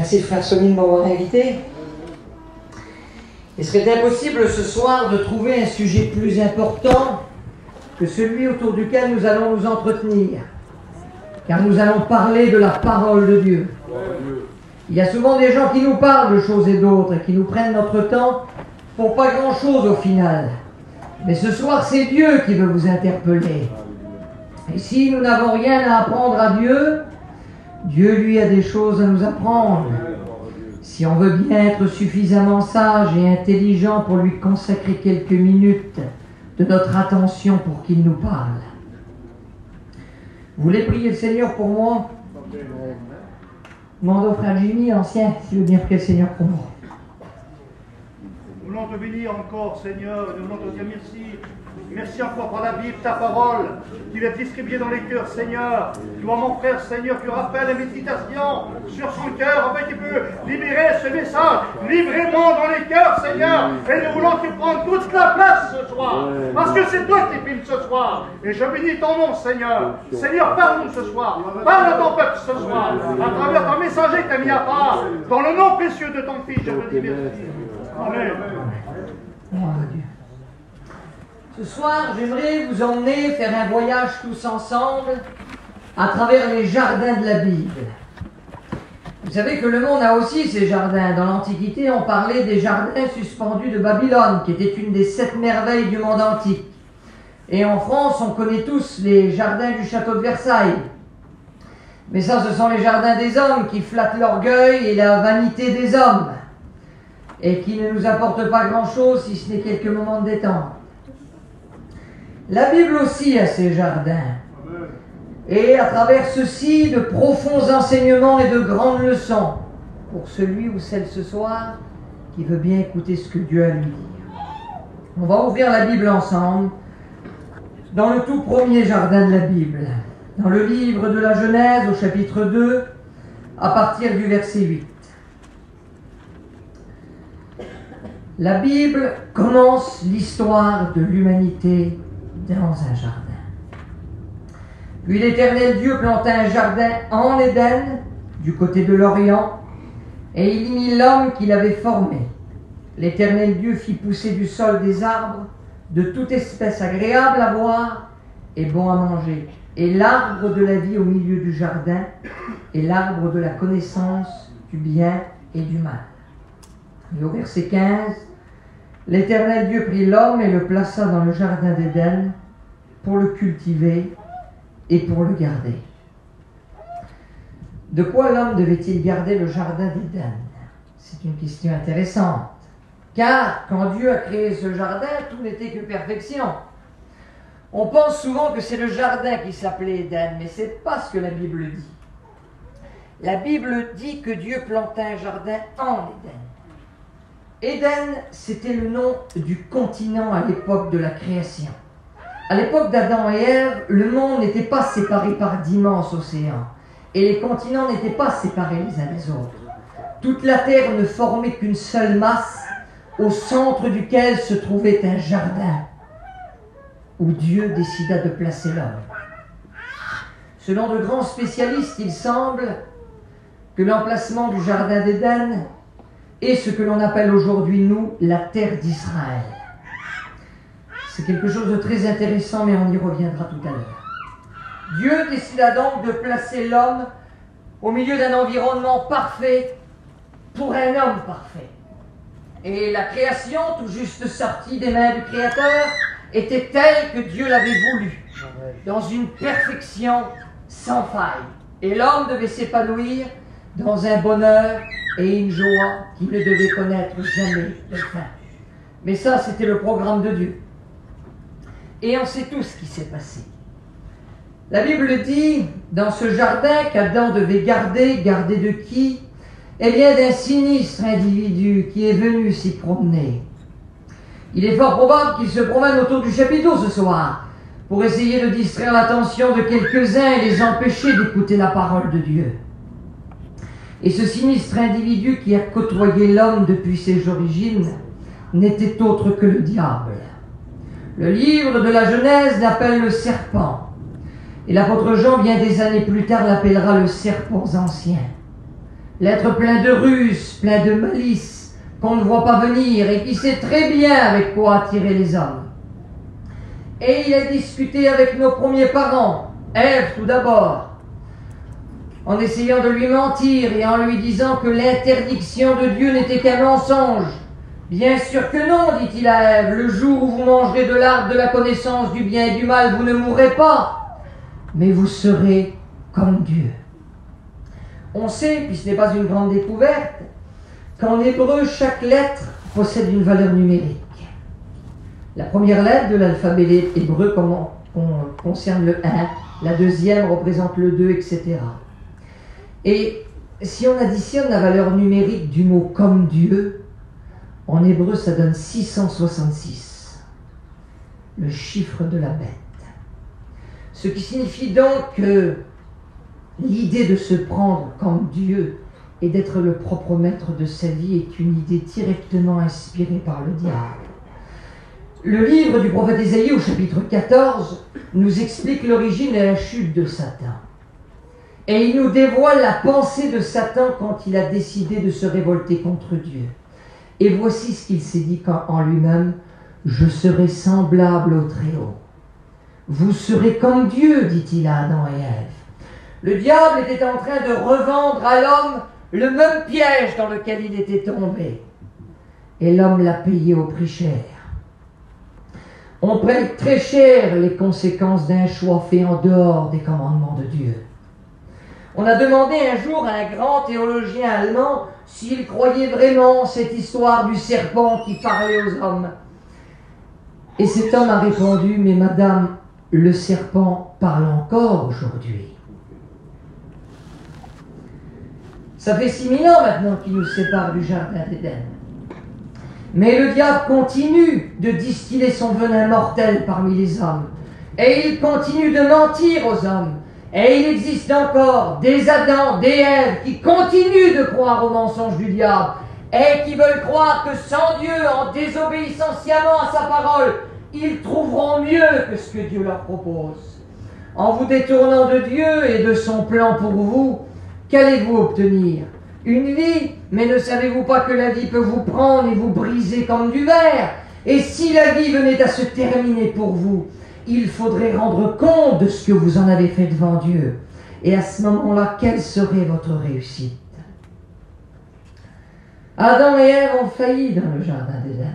Merci frère Sonny de m'avoir invité. Il serait impossible ce soir de trouver un sujet plus important que celui autour duquel nous allons nous entretenir, car nous allons parler de la parole de Dieu. Il y a souvent des gens qui nous parlent de choses et d'autres, et qui nous prennent notre temps pour pas grand-chose au final. Mais ce soir, c'est Dieu qui veut vous interpeller. Et si nous n'avons rien à apprendre à Dieu, Dieu lui a des choses à nous apprendre. Si on veut bien être suffisamment sage et intelligent pour lui consacrer quelques minutes de notre attention pour qu'il nous parle. Vous voulez prier le Seigneur pour moi? Demande au frère Jimmy, ancien, s'il veut bien prier le Seigneur pour moi. Nous voulons te bénir encore, Seigneur, nous voulons te dire merci. Merci encore pour la Bible, ta parole, qui va être distribuée dans les cœurs, Seigneur. Tu vois mon frère, Seigneur, qui rappelle la méditation sur son cœur, afin qu'il peut libérer ce message. Livrez-moi dans les cœurs, Seigneur. Et nous voulons que tu prennes toute la place ce soir. Parce que c'est toi qui filmes ce soir. Et je bénis ton nom, Seigneur. Seigneur, parle-nous ce soir. Parle à ton peuple ce soir. À travers ton messager que tu as mis à part. Dans le nom précieux de ton Fils, je te dis merci. Amen. Dieu. Ce soir, j'aimerais vous emmener faire un voyage tous ensemble à travers les jardins de la Bible. Vous savez que le monde a aussi ses jardins. Dans l'Antiquité, on parlait des jardins suspendus de Babylone, qui était une des 7 merveilles du monde antique. Et en France, on connaît tous les jardins du château de Versailles. Mais ça, ce sont les jardins des hommes qui flattent l'orgueil et la vanité des hommes, et qui ne nous apportent pas grand-chose si ce n'est quelques moments de détente. La Bible aussi a ses jardins, et à travers ceux-ci, de profonds enseignements et de grandes leçons pour celui ou celle ce soir qui veut bien écouter ce que Dieu a à lui dire. On va ouvrir la Bible ensemble dans le tout premier jardin de la Bible, dans le livre de la Genèse au chapitre 2, à partir du verset 8. La Bible commence l'histoire de l'humanité dans un jardin. Puis l'Éternel Dieu planta un jardin en Éden, du côté de l'Orient, et il y mit l'homme qu'il avait formé. L'Éternel Dieu fit pousser du sol des arbres de toute espèce agréable à voir et bon à manger, et l'arbre de la vie au milieu du jardin, et l'arbre de la connaissance du bien et du mal. Et au verset 15, l'Éternel Dieu prit l'homme et le plaça dans le jardin d'Éden pour le cultiver et pour le garder. De quoi l'homme devait-il garder le jardin d'Éden? C'est une question intéressante. Car quand Dieu a créé ce jardin, tout n'était que perfection. On pense souvent que c'est le jardin qui s'appelait Éden, mais ce n'est pas ce que la Bible dit. La Bible dit que Dieu planta un jardin en Éden. Éden, c'était le nom du continent à l'époque de la création. À l'époque d'Adam et Ève, le monde n'était pas séparé par d'immenses océans, et les continents n'étaient pas séparés les uns des autres. Toute la terre ne formait qu'une seule masse, au centre duquel se trouvait un jardin, où Dieu décida de placer l'homme. Selon de grands spécialistes, il semble que l'emplacement du jardin d'Éden est ce que l'on appelle aujourd'hui, nous, la terre d'Israël. C'est quelque chose de très intéressant, mais on y reviendra tout à l'heure. Dieu décida donc de placer l'homme au milieu d'un environnement parfait pour un homme parfait. Et la création, tout juste sortie des mains du Créateur, était telle que Dieu l'avait voulu, dans une perfection sans faille. Et l'homme devait s'épanouir dans un bonheur et une joie qui ne devait connaître jamais de fin. Mais ça, c'était le programme de Dieu. Et on sait tout ce qui s'est passé. La Bible dit, dans ce jardin qu'Adam devait garder de qui? Eh bien, d'un sinistre individu qui est venu s'y promener. Il est fort probable qu'il se promène autour du chapiteau ce soir, pour essayer de distraire l'attention de quelques-uns et les empêcher d'écouter la parole de Dieu. Et ce sinistre individu qui a côtoyé l'homme depuis ses origines n'était autre que le diable. Le livre de la Genèse l'appelle le serpent. Et l'apôtre Jean, bien des années plus tard, l'appellera le serpent ancien. l'être plein de ruse, plein de malice, qu'on ne voit pas venir et qui sait très bien avec quoi attirer les hommes. Et il a discuté avec nos premiers parents, Ève tout d'abord, en essayant de lui mentir et en lui disant que l'interdiction de Dieu n'était qu'un mensonge. Bien sûr que non, dit-il à Ève, le jour où vous mangerez de l'arbre de la connaissance du bien et du mal, vous ne mourrez pas, mais vous serez comme Dieu. On sait, puis ce n'est pas une grande découverte, qu'en hébreu, chaque lettre possède une valeur numérique. La première lettre de l'alphabet hébreu concerne le 1, la deuxième représente le 2, etc. Et si on additionne la valeur numérique du mot « comme Dieu », en hébreu, ça donne 666, le chiffre de la bête. Ce qui signifie donc que l'idée de se prendre comme Dieu et d'être le propre maître de sa vie est une idée directement inspirée par le diable. Le livre du prophète Ésaïe au chapitre 14 nous explique l'origine et la chute de Satan. Et il nous dévoile la pensée de Satan quand il a décidé de se révolter contre Dieu. Et voici ce qu'il s'est dit en lui-même: je serai semblable au Très-Haut. Vous serez comme Dieu, dit-il à Adam et Ève. Le diable était en train de revendre à l'homme le même piège dans lequel il était tombé. Et l'homme l'a payé au prix cher. On paye très cher les conséquences d'un choix fait en dehors des commandements de Dieu. On a demandé un jour à un grand théologien allemand s'il croyait vraiment cette histoire du serpent qui parlait aux hommes. Et cet homme a répondu: mais madame, le serpent parle encore aujourd'hui. Ça fait 6000 ans maintenant qu'il nous sépare du jardin d'Éden. Mais le diable continue de distiller son venin mortel parmi les hommes. Et il continue de mentir aux hommes. Et il existe encore des Adam, des Ève qui continuent de croire aux mensonges du diable et qui veulent croire que sans Dieu, en désobéissant sciemment à sa parole, ils trouveront mieux que ce que Dieu leur propose. En vous détournant de Dieu et de son plan pour vous, qu'allez-vous obtenir? Une vie? Mais ne savez-vous pas que la vie peut vous prendre et vous briser comme du verre? Et si la vie venait à se terminer pour vous, il faudrait rendre compte de ce que vous en avez fait devant Dieu. Et à ce moment-là, quelle serait votre réussite? Adam et Ève ont failli dans le jardin d'Éden.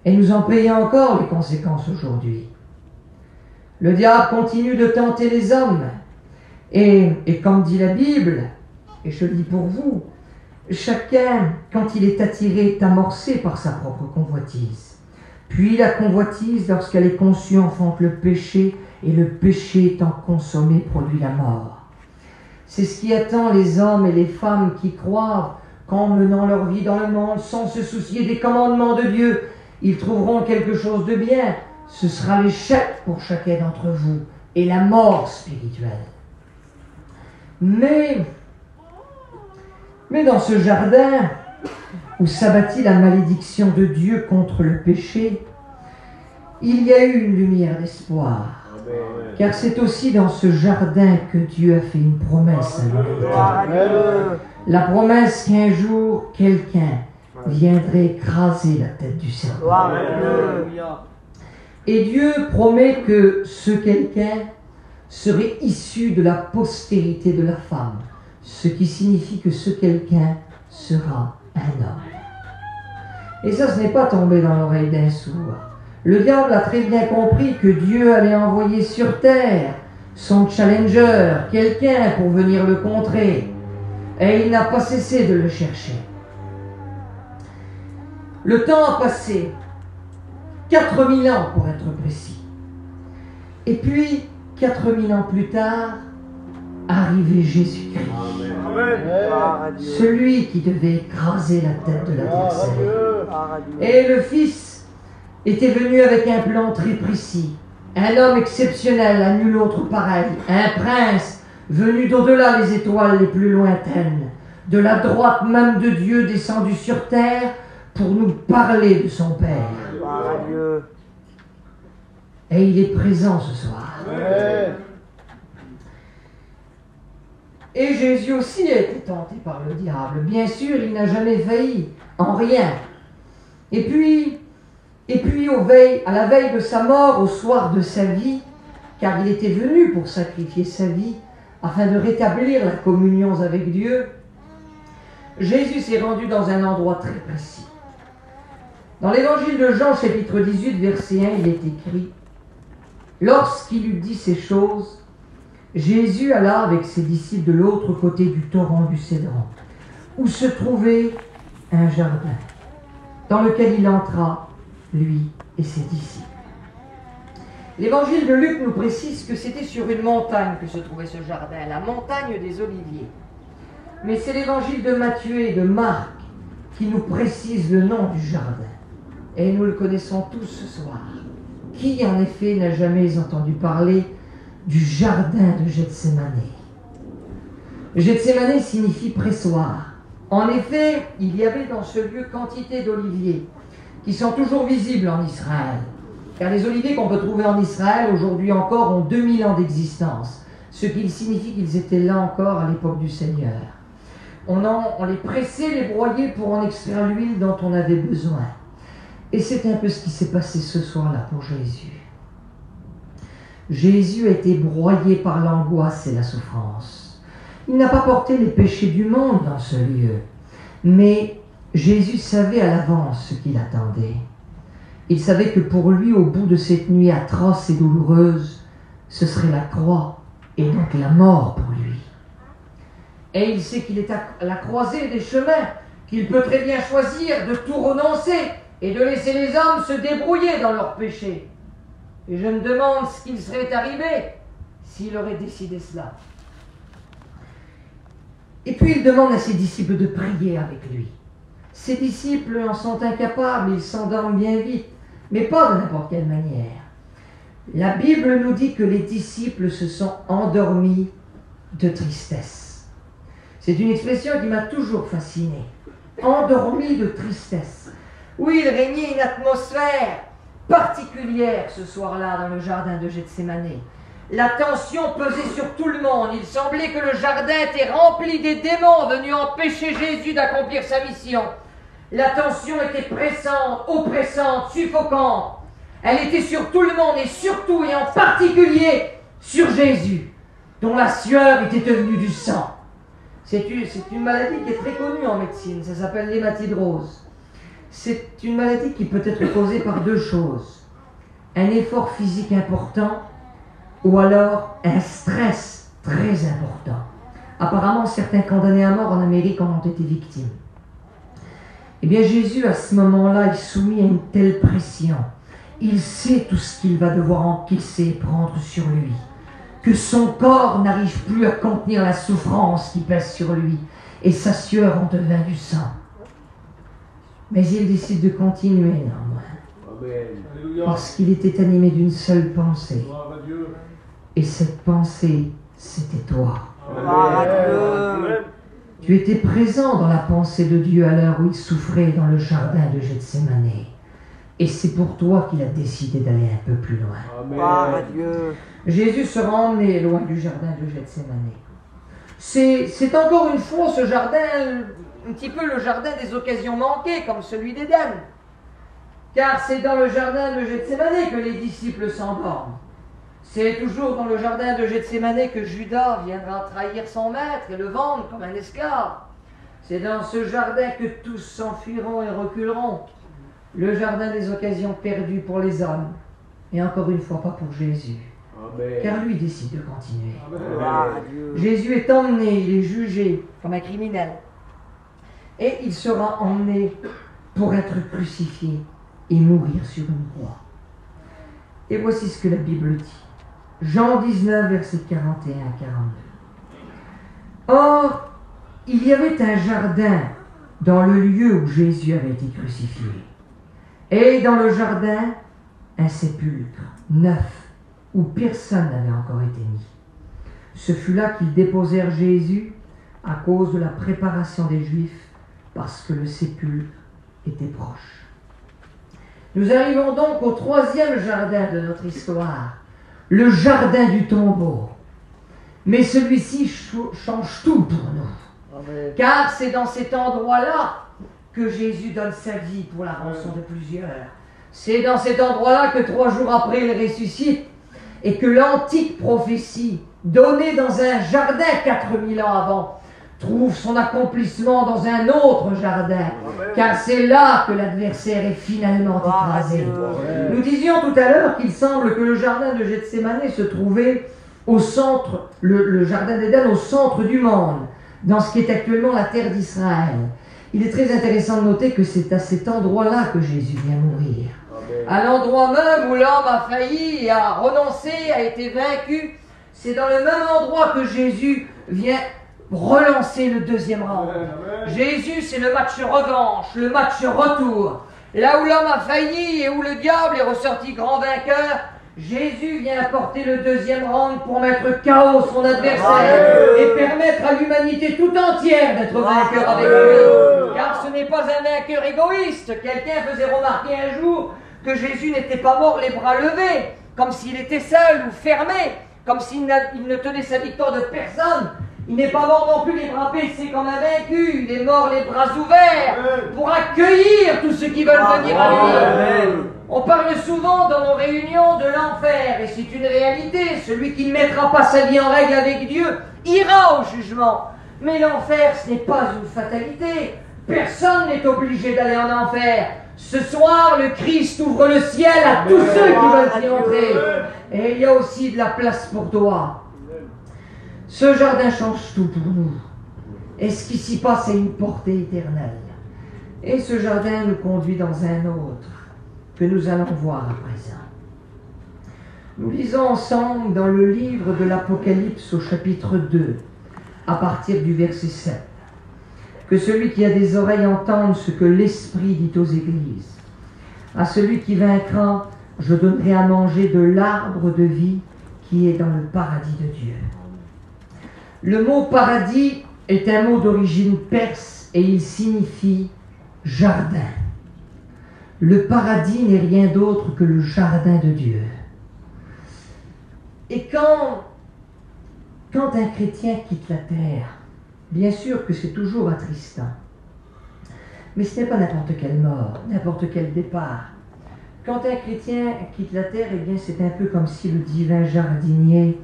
Et nous en payons encore les conséquences aujourd'hui. Le diable continue de tenter les hommes. Et comme dit la Bible, et je le dis pour vous, chacun, quand il est attiré, est amorcé par sa propre convoitise. Puis la convoitise, lorsqu'elle est conçue, enfante le péché, et le péché étant consommé produit la mort. C'est ce qui attend les hommes et les femmes qui croient qu'en menant leur vie dans le monde, sans se soucier des commandements de Dieu, ils trouveront quelque chose de bien. Ce sera l'échec pour chacun d'entre vous, et la mort spirituelle. Mais dans ce jardin où s'abattit la malédiction de Dieu contre le péché, il y a eu une lumière d'espoir. Car c'est aussi dans ce jardin que Dieu a fait une promesse à l'humanité. La promesse qu'un jour, quelqu'un viendrait écraser la tête du serpent. Et Dieu promet que ce quelqu'un serait issu de la postérité de la femme, ce qui signifie que ce quelqu'un sera un homme. Et ça, ce n'est pas tombé dans l'oreille d'un sourd. Le diable a très bien compris que Dieu allait envoyer sur terre son challenger, quelqu'un pour venir le contrer. Et il n'a pas cessé de le chercher. Le temps a passé, 4000 ans pour être précis. Et puis, 4000 ans plus tard, arrivait Jésus-Christ. Celui qui devait écraser la tête de l'adversaire. Et le Fils était venu avec un plan très précis. Un homme exceptionnel, à nul autre pareil. Un prince venu d'au-delà les étoiles les plus lointaines. De la droite même de Dieu descendu sur terre pour nous parler de son Père. Et il est présent ce soir. Et Jésus aussi a été tenté par le diable. Bien sûr, il n'a jamais failli en rien. Et puis à la veille de sa mort, au soir de sa vie, car il était venu pour sacrifier sa vie, afin de rétablir la communion avec Dieu, Jésus s'est rendu dans un endroit très précis. Dans l'évangile de Jean, chapitre 18, verset 1, il est écrit « Lorsqu'il eut dit ces choses, Jésus alla avec ses disciples de l'autre côté du torrent du Cédron, où se trouvait un jardin, dans lequel il entra, lui et ses disciples. » L'évangile de Luc nous précise que c'était sur une montagne que se trouvait ce jardin, la montagne des Oliviers. Mais c'est l'évangile de Matthieu et de Marc qui nous précise le nom du jardin. Et nous le connaissons tous ce soir. Qui, en effet, n'a jamais entendu parler du jardin de Gethsémane? Gethsémane signifie pressoir. En effet, il y avait dans ce lieu quantité d'oliviers qui sont toujours visibles en Israël. Car les oliviers qu'on peut trouver en Israël aujourd'hui encore ont 2000 ans d'existence, ce qui signifie qu'ils étaient là encore à l'époque du Seigneur. On les pressait, les broyait pour en extraire l'huile dont on avait besoin. Et c'est un peu ce qui s'est passé ce soir-là pour Jésus. Jésus a été broyé par l'angoisse et la souffrance. Il n'a pas porté les péchés du monde dans ce lieu, mais Jésus savait à l'avance ce qu'il attendait. Il savait que pour lui, au bout de cette nuit atroce et douloureuse, ce serait la croix et donc la mort pour lui. Et il sait qu'il est à la croisée des chemins, qu'il peut très bien choisir de tout renoncer et de laisser les hommes se débrouiller dans leurs péchés. Et je me demande ce qu'il serait arrivé s'il aurait décidé cela. Et puis il demande à ses disciples de prier avec lui. Ses disciples en sont incapables, ils s'endorment bien vite, mais pas de n'importe quelle manière. La Bible nous dit que les disciples se sont endormis de tristesse. C'est une expression qui m'a toujours fasciné. Endormis de tristesse. Oui, il régnait une atmosphère particulière ce soir-là dans le jardin de Gethsémane. La tension pesait sur tout le monde. Il semblait que le jardin était rempli des démons venus empêcher Jésus d'accomplir sa mission. La tension était pressante, oppressante, suffocante. Elle était sur tout le monde et surtout et en particulier sur Jésus, dont la sueur était devenue du sang. C'est une maladie qui est très connue en médecine, ça s'appelle l'hématidrose. C'est une maladie qui peut être causée par deux choses. Un effort physique important ou alors un stress très important. Apparemment, certains condamnés à mort en Amérique en ont été victimes. Eh bien, Jésus, à ce moment-là, est soumis à une telle pression. Il sait tout ce qu'il va devoir encaisser et prendre sur lui. Que son corps n'arrive plus à contenir la souffrance qui pèse sur lui. Et sa sueur en devint du sang. Mais il décide de continuer néanmoins. Parce qu'il était animé d'une seule pensée. Et cette pensée, c'était toi. Amen. Tu étais présent dans la pensée de Dieu à l'heure où il souffrait dans le jardin de Gethsémane. Et c'est pour toi qu'il a décidé d'aller un peu plus loin. Amen. Jésus sera emmené loin du jardin de Gethsémane. C'est encore une fois ce jardin, un petit peu le jardin des occasions manquées, comme celui d'Éden. Car c'est dans le jardin de Gethsémane que les disciples s'endorment. C'est toujours dans le jardin de Gethsémane que Judas viendra trahir son maître et le vendre comme un esclave. C'est dans ce jardin que tous s'enfuiront et reculeront. Le jardin des occasions perdues pour les hommes. Et encore une fois, pas pour Jésus. Amen. Car lui décide de continuer. Amen. Jésus est emmené, il est jugé comme un criminel. Et il sera emmené pour être crucifié et mourir sur une croix. Et voici ce que la Bible dit. Jean 19, versets 41 à 42. Or, il y avait un jardin dans le lieu où Jésus avait été crucifié. Et dans le jardin, un sépulcre neuf où personne n'avait encore été mis. Ce fut là qu'ils déposèrent Jésus à cause de la préparation des Juifs, parce que le sépulcre était proche. Nous arrivons donc au troisième jardin de notre histoire, le jardin du tombeau. Mais celui-ci change tout pour nous. Amen. Car c'est dans cet endroit-là que Jésus donne sa vie pour la rançon de plusieurs. C'est dans cet endroit-là que 3 jours après il ressuscite et que l'antique prophétie donnée dans un jardin 4000 ans avant trouve son accomplissement dans un autre jardin, car c'est là que l'adversaire est finalement écrasé. Nous disions tout à l'heure qu'il semble que le jardin de Gethsémané se trouvait au centre, le jardin d'Éden au centre du monde, dans ce qui est actuellement la terre d'Israël. Il est très intéressant de noter que c'est à cet endroit-là que Jésus vient mourir. À l'endroit même où l'homme a failli, a renoncé, a été vaincu, c'est dans le même endroit que Jésus vient relancer le deuxième round. Jésus, c'est le match revanche, le match retour. Là où l'homme a failli et où le diable est ressorti grand vainqueur, Jésus vient apporter le deuxième round pour mettre KO son adversaire et permettre à l'humanité tout entière d'être vainqueur avec lui. Car ce n'est pas un vainqueur égoïste. Quelqu'un faisait remarquer un jour que Jésus n'était pas mort les bras levés, comme s'il était seul ou fermé, comme s'il ne tenait sa victoire de personne. Il n'est pas mort non plus les bras baissés comme un vaincu, il est mort les bras ouverts pour accueillir tous ceux qui veulent venir à lui. On parle souvent dans nos réunions de l'enfer, et c'est une réalité. Celui qui ne mettra pas sa vie en règle avec Dieu ira au jugement. Mais l'enfer, ce n'est pas une fatalité. Personne n'est obligé d'aller en enfer. Ce soir, le Christ ouvre le ciel à tous ceux qui veulent y entrer. Et il y a aussi de la place pour toi. Ce jardin change tout pour nous. Et ce qui s'y passe est une portée éternelle. Et ce jardin nous conduit dans un autre, que nous allons voir à présent. Nous lisons ensemble dans le livre de l'Apocalypse au chapitre 2, à partir du verset 7. Que celui qui a des oreilles entende ce que l'Esprit dit aux églises. À celui qui vaincra, je donnerai à manger de l'arbre de vie qui est dans le paradis de Dieu. Le mot paradis est un mot d'origine perse et il signifie jardin. Le paradis n'est rien d'autre que le jardin de Dieu. Et quand un chrétien quitte la terre, bien sûr que c'est toujours attristant. Mais ce n'est pas n'importe quelle mort, n'importe quel départ. Quand un chrétien quitte la terre, eh bien c'est un peu comme si le divin jardinier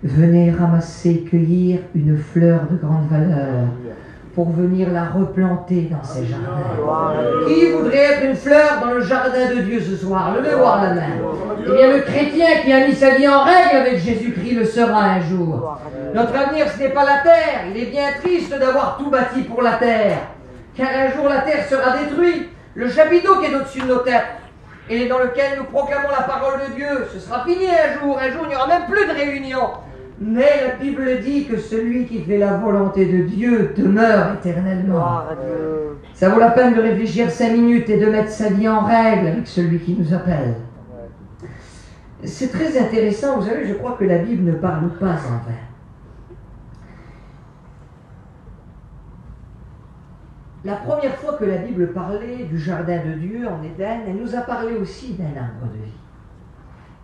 venait ramasser, cueillir une fleur de grande valeur pour venir la replanter dans ses jardins. Qui voudrait être une fleur dans le jardin de Dieu ce soir? Levez voir la main. Eh bien le chrétien qui a mis sa vie en règle avec Jésus-Christ le sera un jour. Notre avenir, ce n'est pas la terre. Il est bien triste d'avoir tout bâti pour la terre. Car un jour la terre sera détruite. Le chapiteau qui est au-dessus de nos têtes et dans lequel nous proclamons la parole de Dieu, ce sera fini un jour. Un jour, il n'y aura même plus de réunion. Mais la Bible dit que celui qui fait la volonté de Dieu demeure éternellement. Ça vaut la peine de réfléchir 5 minutes et de mettre sa vie en règle avec celui qui nous appelle. C'est très intéressant, vous savez, je crois que la Bible ne parle pas en vain. La première fois que la Bible parlait du jardin de Dieu en Éden, elle nous a parlé aussi d'un arbre de vie.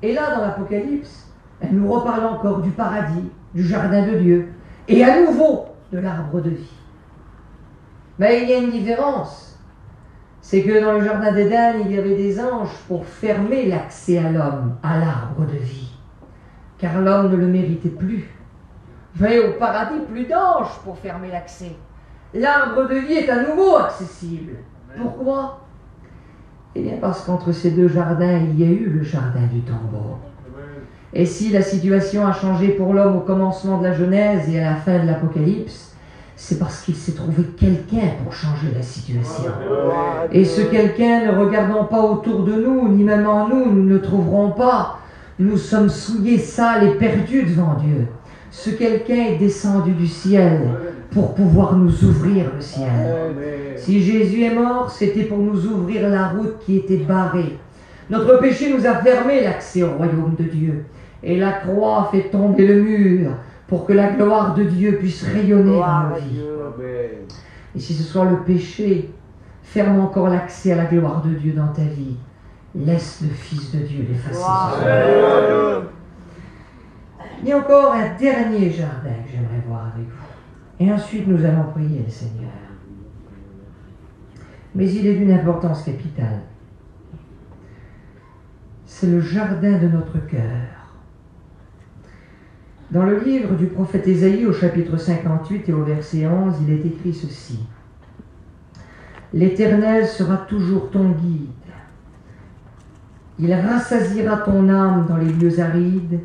Et là, dans l'Apocalypse, elle nous reparle encore du paradis, du jardin de Dieu, et à nouveau de l'arbre de vie. Mais il y a une différence. C'est que dans le jardin d'Éden, il y avait des anges pour fermer l'accès à l'homme, à l'arbre de vie. Car l'homme ne le méritait plus. Mais au paradis, plus d'anges pour fermer l'accès. L'arbre de vie est à nouveau accessible. Pourquoi? Eh bien parce qu'entre ces deux jardins, il y a eu le jardin du tombeau. Et si la situation a changé pour l'homme au commencement de la Genèse et à la fin de l'Apocalypse, c'est parce qu'il s'est trouvé quelqu'un pour changer la situation. Et ce quelqu'un, ne regardant pas autour de nous, ni même en nous, nous ne trouverons pas. Nous sommes souillés, sales et perdus devant Dieu. Ce quelqu'un est descendu du ciel pour pouvoir nous ouvrir le ciel. Si Jésus est mort, c'était pour nous ouvrir la route qui était barrée. Notre péché nous a fermé l'accès au royaume de Dieu. Et la croix fait tomber le mur pour que la gloire de Dieu puisse rayonner dans nos vies. Et si ce soit le péché ferme encore l'accès à la gloire de Dieu dans ta vie, laisse le Fils de Dieu l'effacer. Il y a encore un dernier jardin que j'aimerais voir avec vous. Et ensuite, nous allons prier le Seigneur. Mais il est d'une importance capitale. C'est le jardin de notre cœur. Dans le livre du prophète Ésaïe, au chapitre 58 et au verset 11, il est écrit ceci. « L'Éternel sera toujours ton guide. Il rassasiera ton âme dans les lieux arides,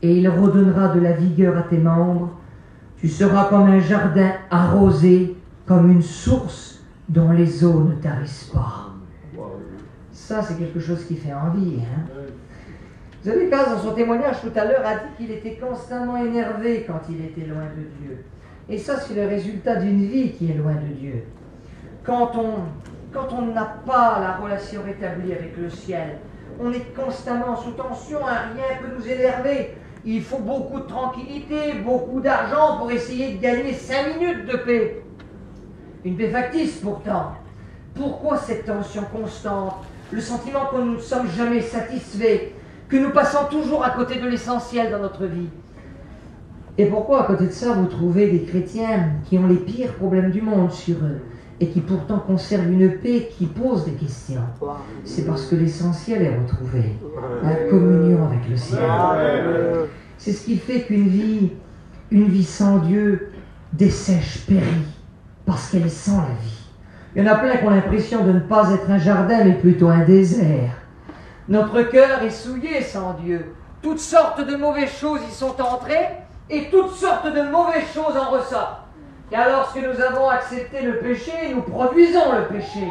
et il redonnera de la vigueur à tes membres. Tu seras comme un jardin arrosé, comme une source dont les eaux ne tarissent pas. » Ça, c'est quelque chose qui fait envie. Hein? Vous savez, Gaz, dans son témoignage tout à l'heure, a dit qu'il était constamment énervé quand il était loin de Dieu. Et ça, c'est le résultat d'une vie qui est loin de Dieu. Quand on n'a pas la relation rétablie avec le ciel, on est constamment sous tension, hein, rien peut nous énerver. Il faut beaucoup de tranquillité, beaucoup d'argent pour essayer de gagner 5 minutes de paix. Une paix factice pourtant. Pourquoi cette tension constante? Le sentiment que nous ne sommes jamais satisfaits, que nous passons toujours à côté de l'essentiel dans notre vie. Et pourquoi à côté de ça vous trouvez des chrétiens qui ont les pires problèmes du monde sur eux et qui pourtant conservent une paix qui pose des questions? C'est parce que l'essentiel est retrouvé, la communion avec le ciel. C'est ce qui fait qu'une vie sans Dieu dessèche, périt, parce qu'elle est sans la vie. Il y en a plein qui ont l'impression de ne pas être un jardin, mais plutôt un désert. Notre cœur est souillé sans Dieu. Toutes sortes de mauvaises choses y sont entrées, et toutes sortes de mauvaises choses en ressortent. Car lorsque nous avons accepté le péché, nous produisons le péché.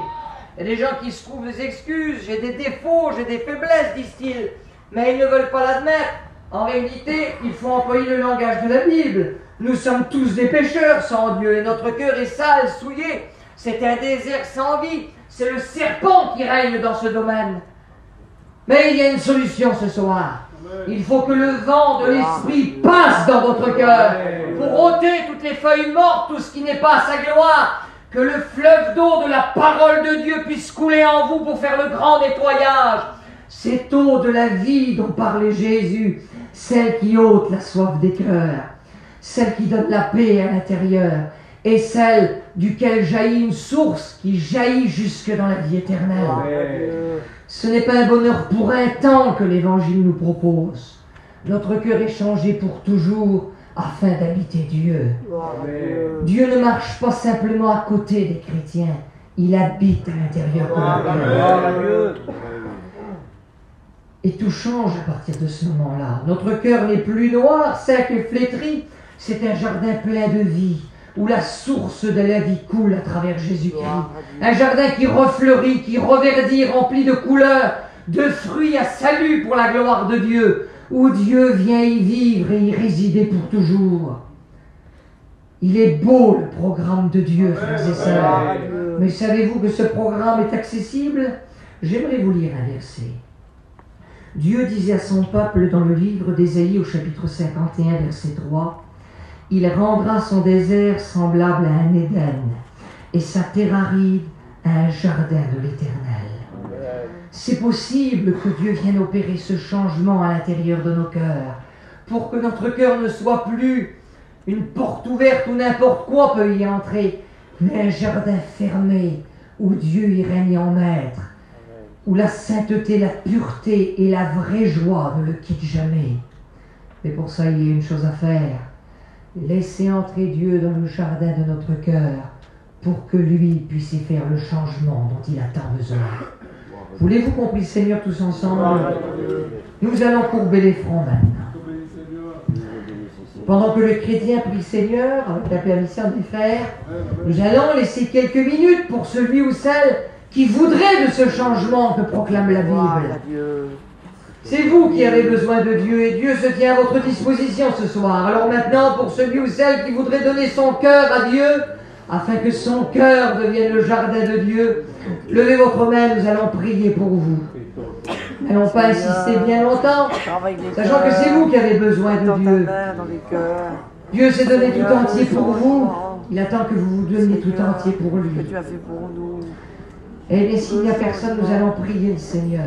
Il y a des gens qui se trouvent des excuses, j'ai des défauts, j'ai des faiblesses, disent-ils, mais ils ne veulent pas l'admettre. En réalité, il faut employer le langage de la Bible. Nous sommes tous des pécheurs sans Dieu, et notre cœur est sale, souillé. C'est un désert sans vie. C'est le serpent qui règne dans ce domaine. Mais il y a une solution ce soir. Il faut que le vent de l'Esprit passe dans votre cœur pour ôter toutes les feuilles mortes, tout ce qui n'est pas à sa gloire. Que le fleuve d'eau de la parole de Dieu puisse couler en vous pour faire le grand nettoyage. Cette eau de la vie dont parlait Jésus, celle qui ôte la soif des cœurs, celle qui donne la paix à l'intérieur, et celle duquel jaillit une source qui jaillit jusque dans la vie éternelle. Ce n'est pas un bonheur pour un temps que l'Évangile nous propose. Notre cœur est changé pour toujours afin d'habiter Dieu. Dieu ne marche pas simplement à côté des chrétiens, il habite à l'intérieur de leur cœur. Et tout change à partir de ce moment-là. Notre cœur n'est plus noir, sec et flétri, c'est un jardin plein de vie, où la source de la vie coule à travers Jésus-Christ. Un jardin qui refleurit, qui reverdit, rempli de couleurs, de fruits à salut pour la gloire de Dieu, où Dieu vient y vivre et y résider pour toujours. Il est beau le programme de Dieu, frères et sœurs. Mais savez-vous que ce programme est accessible? J'aimerais vous lire un verset. Dieu disait à son peuple dans le livre d'Ésaïe au chapitre 51, verset 3, « Il rendra son désert semblable à un Éden, et sa terre aride à un jardin de l'Éternel. » C'est possible que Dieu vienne opérer ce changement à l'intérieur de nos cœurs, pour que notre cœur ne soit plus une porte ouverte où n'importe quoi peut y entrer, mais un jardin fermé où Dieu y règne en maître, où la sainteté, la pureté et la vraie joie ne le quittent jamais. Mais pour ça, il y a une chose à faire. Laissez entrer Dieu dans le jardin de notre cœur pour que lui puisse y faire le changement dont il a tant besoin. Voulez-vous qu'on prie le Seigneur tous ensemble? Nous allons courber les fronts maintenant. Pendant que le chrétien prie le Seigneur, avec la permission des frères, nous allons laisser quelques minutes pour celui ou celle qui voudrait de ce changement que proclame la Bible. C'est vous qui avez besoin de Dieu et Dieu se tient à votre disposition ce soir. Alors maintenant, pour celui ou celle qui voudrait donner son cœur à Dieu, afin que son cœur devienne le jardin de Dieu, levez votre main, nous allons prier pour vous. N'allons pas insister bien longtemps, sachant que c'est vous qui avez besoin de Dieu. Dieu s'est donné tout entier pour vous. Il attend que vous vous donniez tout entier pour lui. Et bien, s'il n'y a personne, nous allons prier le Seigneur.